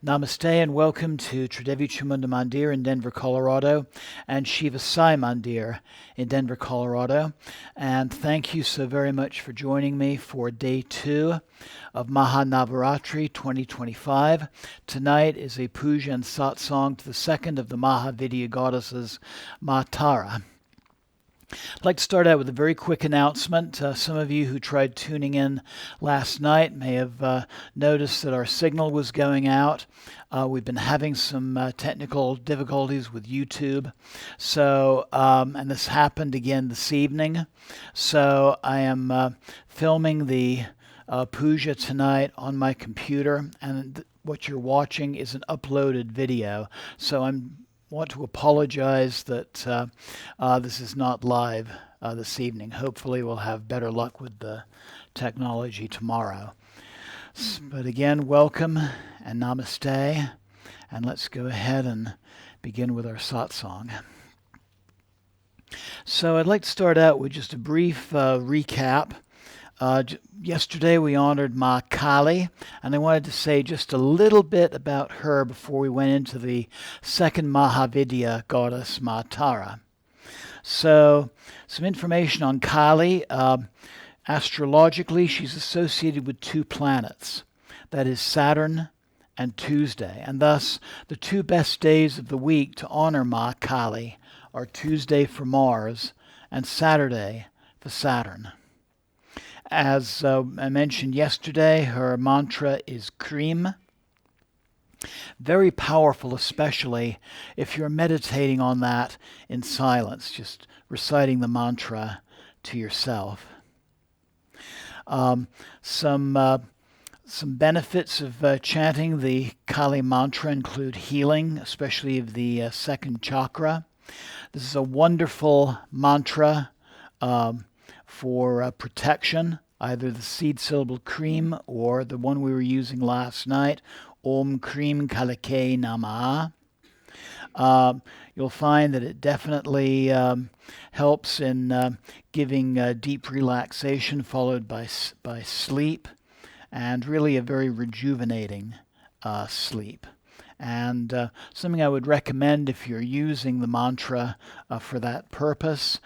Namaste and welcome to Tridevi Chamunda Mandir in Denver, Colorado, and Shiva Sai Mandir in Denver, Colorado. And thank you so very much for joining me for day 2 of Maha Navaratri 2025. Tonight is a Puja and Satsang to the second of the Maha Vidya goddesses, Tara. I'd like to start out with a very quick announcement. Some of you who tried tuning in last night may have noticed that our signal was going out. We've been having some technical difficulties with YouTube. And this happened again this evening. So I am filming the puja tonight on my computer, and what you're watching is an uploaded video. So I want to apologize that this is not live this evening. Hopefully we'll have better luck with the technology tomorrow. But again, welcome and namaste, and let's go ahead and begin with our satsang. So I'd like to start out with just a brief recap. Yesterday we honored Ma Kali, and I wanted to say just a little bit about her before we went into the second Mahavidya goddess, Ma Tara. So, some information on Kali. Astrologically, she's associated with 2 planets, that is Saturn and Tuesday, and thus the 2 best days of the week to honor Ma Kali are Tuesday for Mars and Saturday for Saturn. As I mentioned yesterday, her mantra is Cream. Very powerful, especially if you're meditating on that in silence, just reciting the mantra to yourself. Some benefits of chanting the Kali mantra include healing, especially of the second chakra. This is a wonderful mantra for protection, either the seed syllable Cream or the one we were using last night, Om Cream Kalake Namaha. You'll find that it definitely helps in giving deep relaxation followed by sleep, and really a very rejuvenating sleep. And something I would recommend if you're using the mantra for that purpose,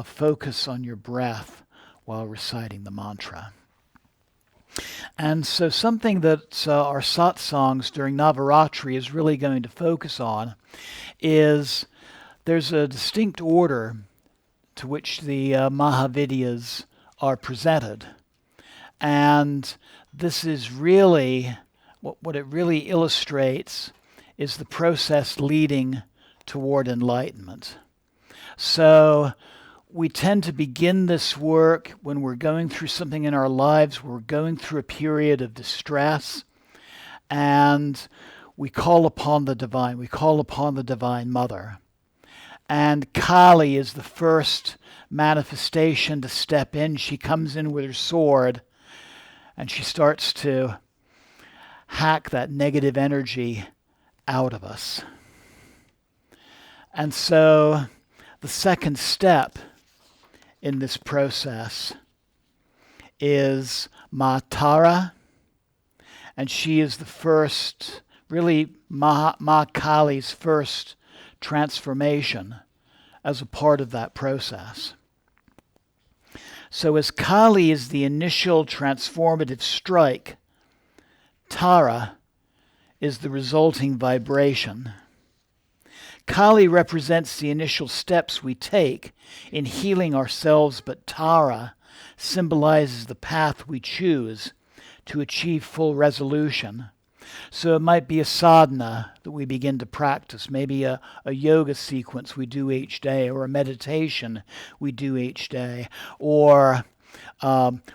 focus on your breath while reciting the mantra. And so something that our satsangs during Navaratri is really going to focus on is there's a distinct order to which the Mahavidyas are presented. And this is really, what it really illustrates is the process leading toward enlightenment. So we tend to begin this work when we're going through something in our lives, we're going through a period of distress, and we call upon the divine. We call upon the Divine Mother. And Kali is the first manifestation to step in. She comes in with her sword, and she starts to hack that negative energy out of us. And so the second step in this process is Ma Tara, and she is the first, really Ma Kali's first transformation as a part of that process. So as Kali is the initial transformative strike, Tara is the resulting vibration. Kali represents the initial steps we take in healing ourselves, but Tara symbolizes the path we choose to achieve full resolution. So it might be a sadhana that we begin to practice, maybe a yoga sequence we do each day, or a meditation we do each day, or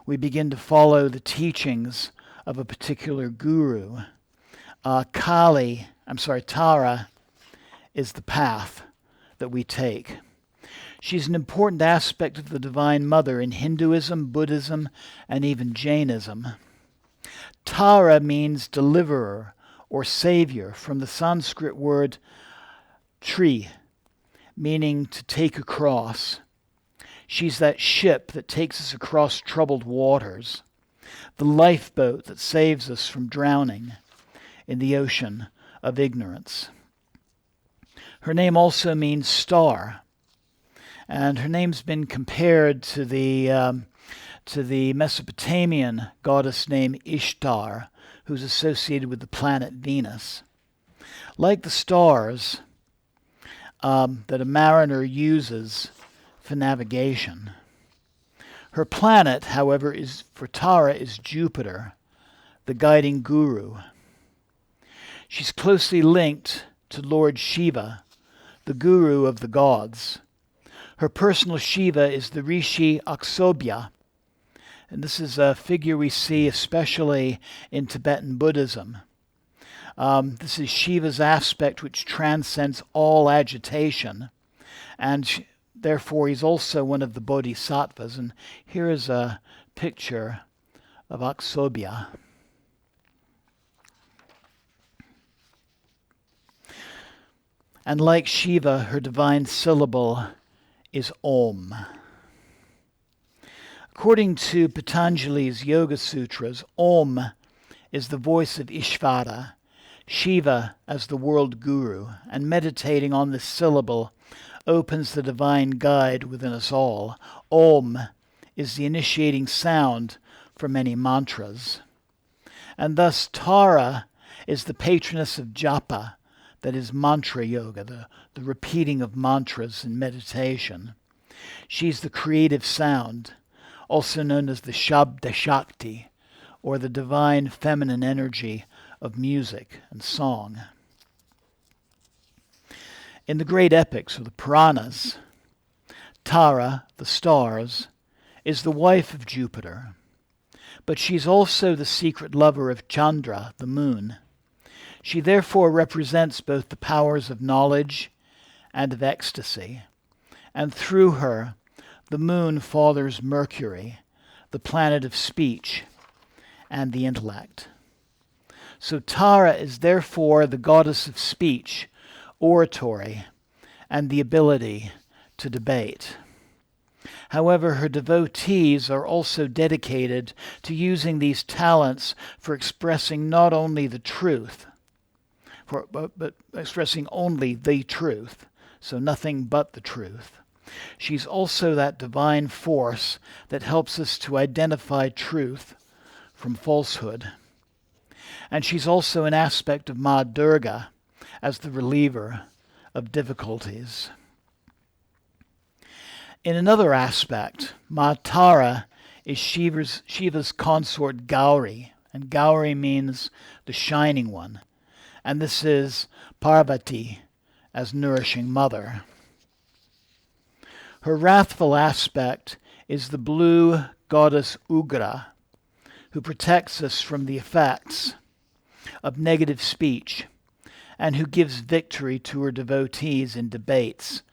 we begin to follow the teachings of a particular guru. Tara is the path that we take. She's an important aspect of the Divine Mother in Hinduism, Buddhism, and even Jainism. Tara means deliverer or savior, from the Sanskrit word tri, meaning to take across. She's that ship that takes us across troubled waters, the lifeboat that saves us from drowning in the ocean of ignorance. Her name also means star, and her name's been compared to the Mesopotamian goddess named Ishtar, who's associated with the planet Venus. Like the stars that a mariner uses for navigation, her planet, however, for Tara is Jupiter, the guiding guru. She's closely linked to Lord Shiva, the guru of the gods. Her personal Shiva is the Rishi Aksobhya, and this is a figure we see especially in Tibetan Buddhism. This is Shiva's aspect which transcends all agitation, and therefore he's also one of the bodhisattvas. And here is a picture of Aksobhya. And like Shiva, her divine syllable is Om. According to Patanjali's Yoga Sutras, Om is the voice of Ishvara, Shiva as the world guru, and meditating on this syllable opens the divine guide within us all. Om is the initiating sound for many mantras. And thus Tara is the patroness of japa, that is mantra yoga, the repeating of mantras in meditation. She's the creative sound, also known as the Shabda Shakti, or the divine feminine energy of music and song. In the great epics, or the Puranas, Tara, the stars, is the wife of Jupiter, but she's also the secret lover of Chandra, the moon. She therefore represents both the powers of knowledge and of ecstasy, and through her, the moon fathers Mercury, the planet of speech and the intellect. So Tara is therefore the goddess of speech, oratory, and the ability to debate. However, her devotees are also dedicated to using these talents for expressing not only the truth, but expressing only the truth, so nothing but the truth. She's also that divine force that helps us to identify truth from falsehood. And she's also an aspect of Ma Durga as the reliever of difficulties. In another aspect, Ma Tara is Shiva's consort Gauri, and Gauri means the shining one. And this is Parvati as nourishing mother. Her wrathful aspect is the blue goddess Ugra, who protects us from the effects of negative speech and who gives victory to her devotees in debates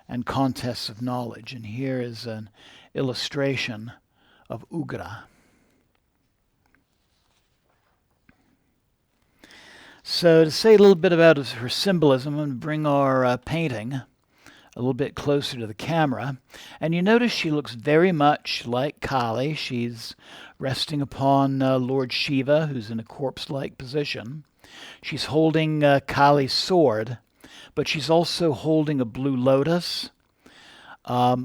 and contests of knowledge. And here is an illustration of Ugra. So to say a little bit about her symbolism and bring our painting a little bit closer to the camera. And you notice she looks very much like Kali. She's resting upon Lord Shiva, who's in a corpse-like position. She's holding Kali's sword, but she's also holding a blue lotus, a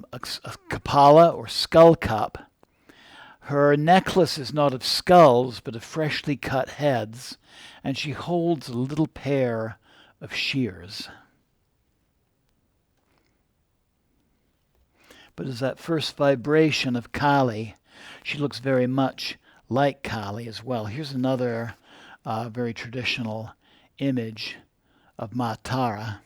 kapala or skull cup. Her necklace is not of skulls, but of freshly cut heads, and she holds a little pair of shears. But as that first vibration of Kali, she looks very much like Kali as well. Here's another very traditional image of Ma Tara.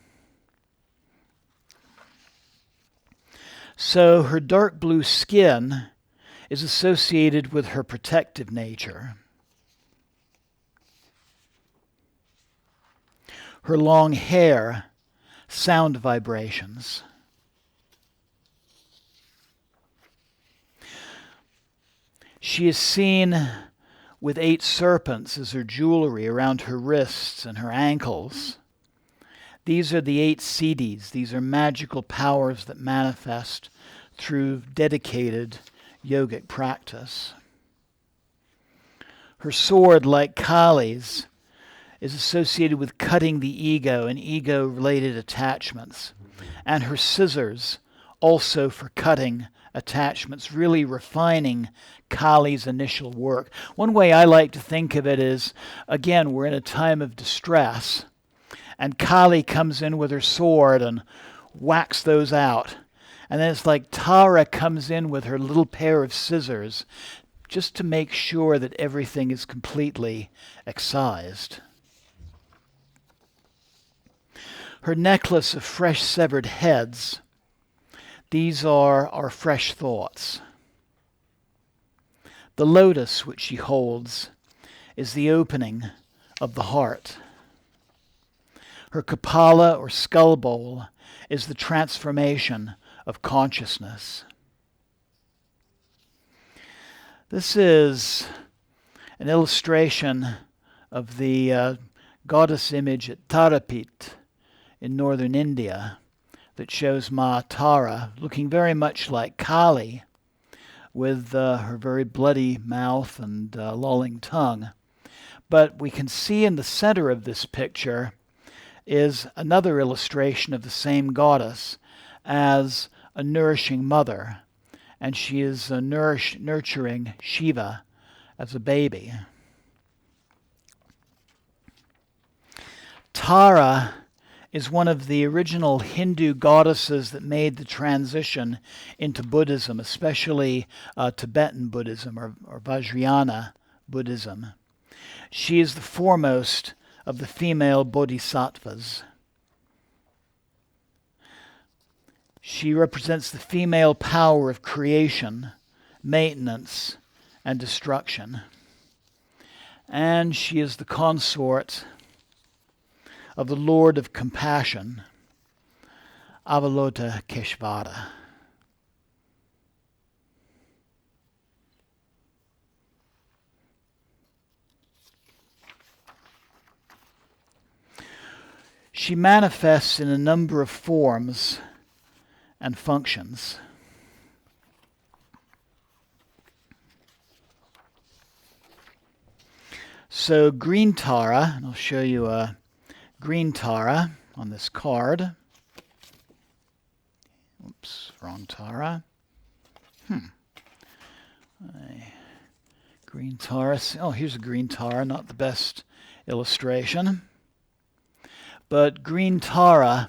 So her dark blue skin is associated with her protective nature. Her long hair, sound vibrations. She is seen with 8 serpents as her jewelry around her wrists and her ankles. These are the 8 siddhis. These are magical powers that manifest through dedicated yogic practice. Her sword, like Kali's, is associated with cutting the ego and ego-related attachments. And her scissors also for cutting attachments, really refining Kali's initial work. One way I like to think of it is, again, we're in a time of distress, and Kali comes in with her sword and whacks those out. And then it's like Tara comes in with her little pair of scissors just to make sure that everything is completely excised. Her necklace of fresh severed heads, these are our fresh thoughts. The lotus which she holds is the opening of the heart. Her kapala or skull bowl is the transformation of consciousness. This is an illustration of the goddess image at Tarapit in northern India that shows Maha Tara looking very much like Kali with her very bloody mouth and lolling tongue. But we can see in the center of this picture is another illustration of the same goddess as a nourishing mother, and she is nurturing Shiva as a baby. Tara is one of the original Hindu goddesses that made the transition into Buddhism, especially Tibetan Buddhism or Vajrayana Buddhism. She is the foremost of the female bodhisattvas. She represents the female power of creation, maintenance, and destruction. And she is the consort of the Lord of Compassion, Avalokiteshvara. She manifests in a number of forms and functions. So green Tara, and I'll show you a green Tara on this card. Oops, wrong Tara. Green Tara. Oh, here's a green Tara, not the best illustration. But green Tara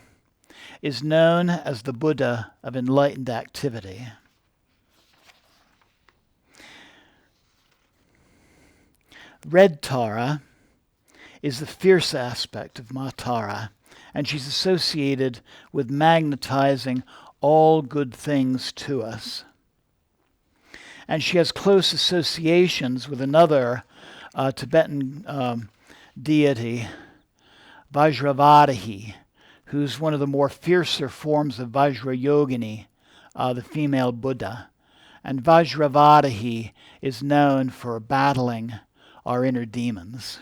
is known as the Buddha of enlightened activity. Red Tara is the fierce aspect of Ma Tara, and she's associated with magnetizing all good things to us. And she has close associations with another Tibetan deity, Vajravarahi, who's one of the more fiercer forms of Vajrayogini, the female Buddha. And Vajravarahi is known for battling our inner demons.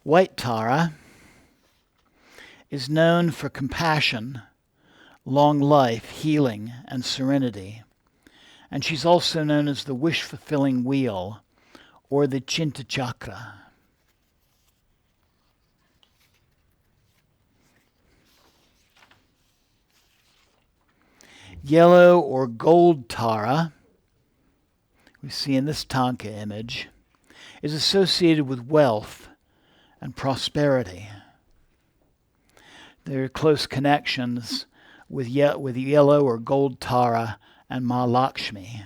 White Tara is known for compassion, long life, healing, and serenity. And she's also known as the wish-fulfilling wheel, or the Chinta Chakra. Yellow or gold Tara, we see in this Tanka image, is associated with wealth and prosperity. There are close connections with yellow or gold Tara and Mahalakshmi.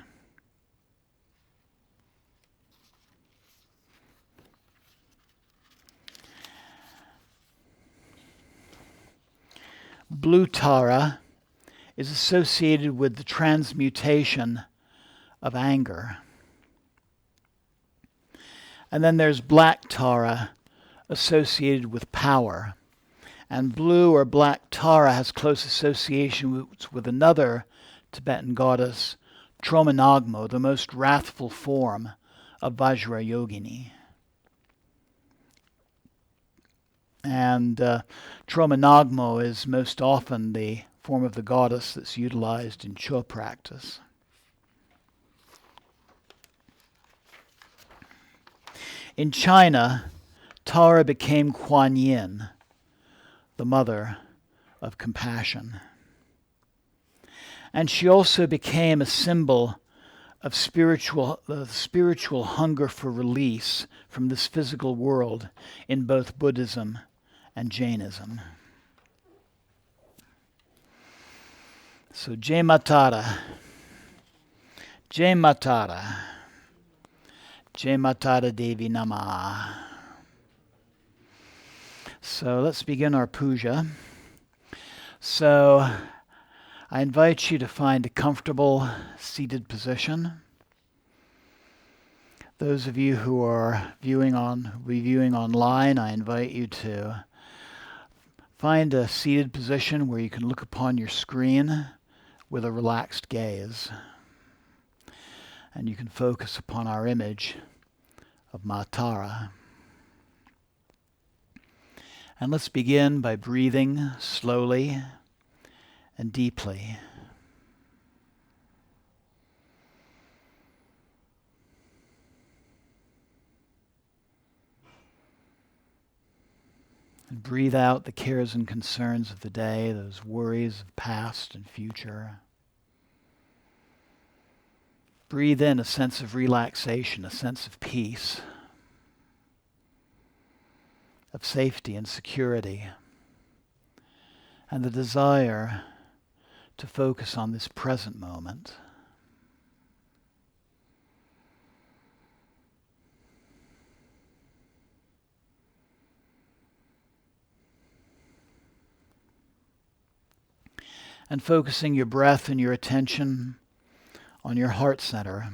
Blue Tara is associated with the transmutation of anger. And then there's black Tara associated with power. And blue or black Tara has close association with another Tibetan goddess, Tromanagmo, the most wrathful form of Vajrayogini. And Tromanagmo is most often the form of the goddess that's utilized in Cho practice. In China, Tara became Kuan Yin, the mother of compassion. And she also became a symbol of spiritual hunger for release from this physical world in both Buddhism and Jainism. So Jai Matara, Jai Matara, Jai Matara Devi Namah. So let's begin our puja. So I invite you to find a comfortable seated position. Those of you who are viewing online, I invite you to find a seated position where you can look upon your screen with a relaxed gaze. And you can focus upon our image of Ma Tara. And let's begin by breathing slowly and deeply. And breathe out the cares and concerns of the day, those worries of past and future. Breathe in a sense of relaxation, a sense of peace, of safety and security, and the desire to focus on this present moment. And focusing your breath and your attention on your heart center.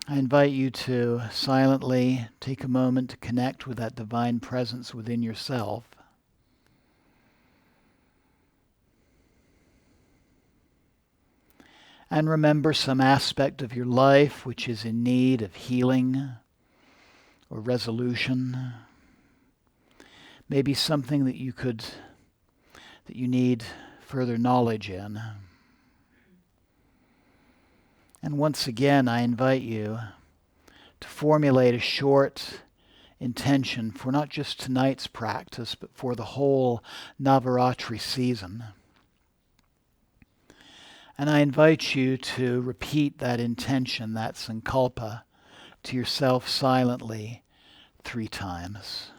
I invite you to silently take a moment to connect with that divine presence within yourself. And remember some aspect of your life which is in need of healing or resolution. Maybe something that you need further knowledge in. And once again, I invite you to formulate a short intention for not just tonight's practice, but for the whole Navaratri season. And I invite you to repeat that intention, that sankalpa, to yourself silently 3 times.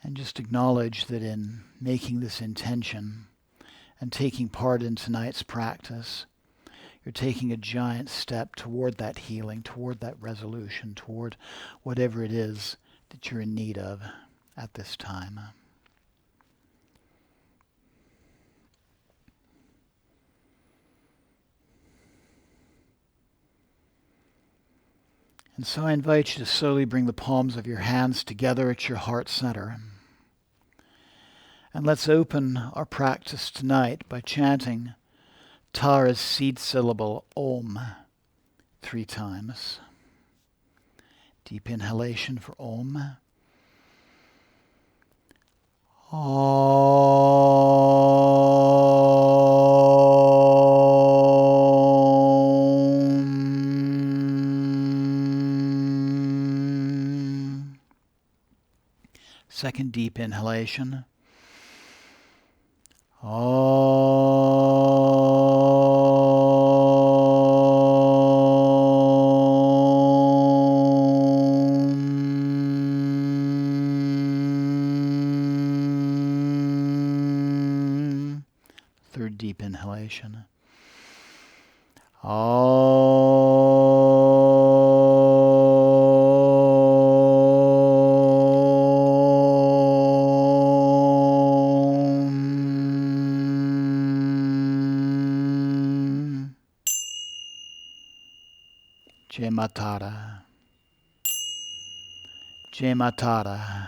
And just acknowledge that in making this intention and taking part in tonight's practice, you're taking a giant step toward that healing, toward that resolution, toward whatever it is that you're in need of at this time. And so I invite you to slowly bring the palms of your hands together at your heart center. And let's open our practice tonight by chanting Tara's seed syllable Om 3 times. Deep inhalation for Om. Om. Second deep inhalation. Third deep inhalation. Jai Matara, Jai Matara,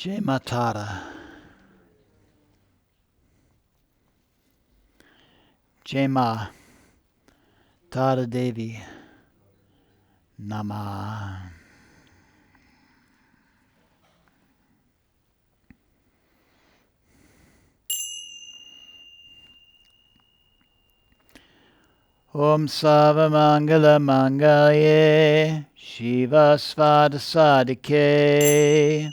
Jai Matara. Jai Ma. Tara Devi. Nama. Om Sava Mangala Mangalye Shiva Svada Sadike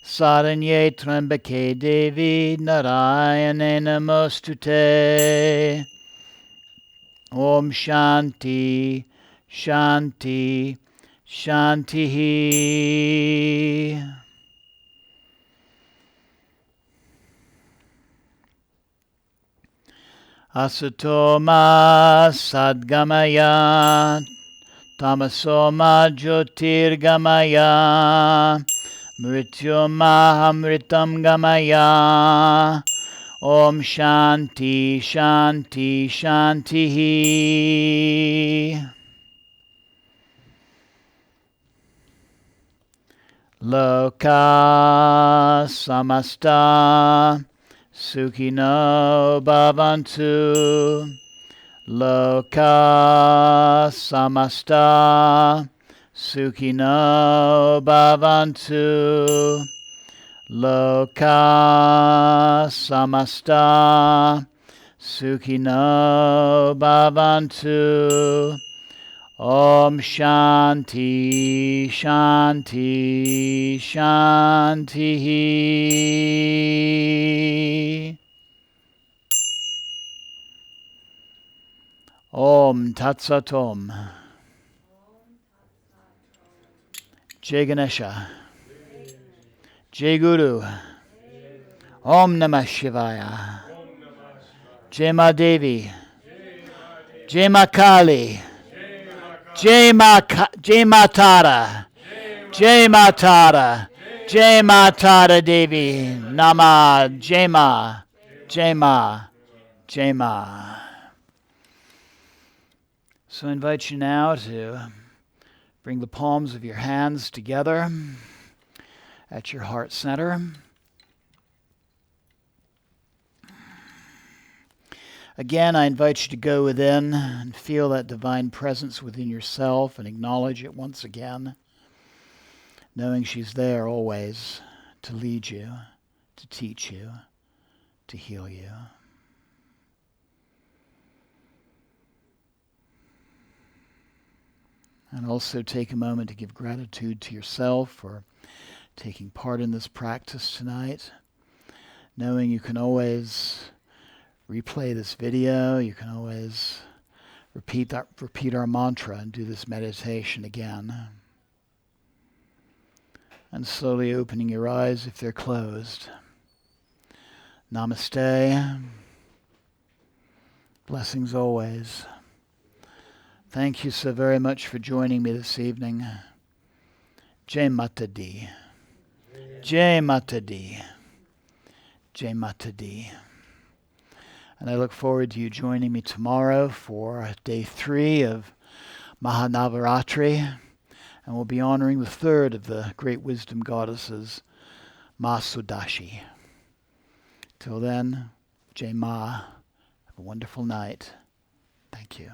Saranye Trambake Devi Narayane Namostute. Om Shanti Shanti Shanti. Asatoma Sadgamaya Tamasoma Jyotirgamaya Mrityomaham Gamaya. Om Shanti Shanti Shanti. Loka Samasta Sukhino Bhavantu. Loka Samasta Sukhino Bhavantu. Loka Samasta Sukhino Bhavantu. Om Shanti Shanti Shanti. Om Tat Sat Om. Jai Ganesha. Jai Guru. Om Namah Shivaya. Jai Ma Devi. Jai Ma Kali. Jai Matara. Jai Matara. Jai Matara Devi. Nama. Jai Ma. Jai Ma. Jai Ma. So I invite you now to bring the palms of your hands together at your heart center. Again, I invite you to go within and feel that divine presence within yourself and acknowledge it once again, knowing she's there always to lead you, to teach you, to heal you. And also take a moment to give gratitude to yourself for taking part in this practice tonight, knowing you can always replay this video, you can always repeat our mantra and do this meditation again. And slowly opening your eyes if they're closed. Namaste. Blessings always. Thank you so very much for joining me this evening. Jai Mata Di. Jai Mata Di. Jai Mata Di. And I look forward to you joining me tomorrow for day 3 of Maha Navaratri. And we'll be honoring the third of the great wisdom goddesses, Ma Sudashi. Till then, Jai Ma. Have a wonderful night. Thank you.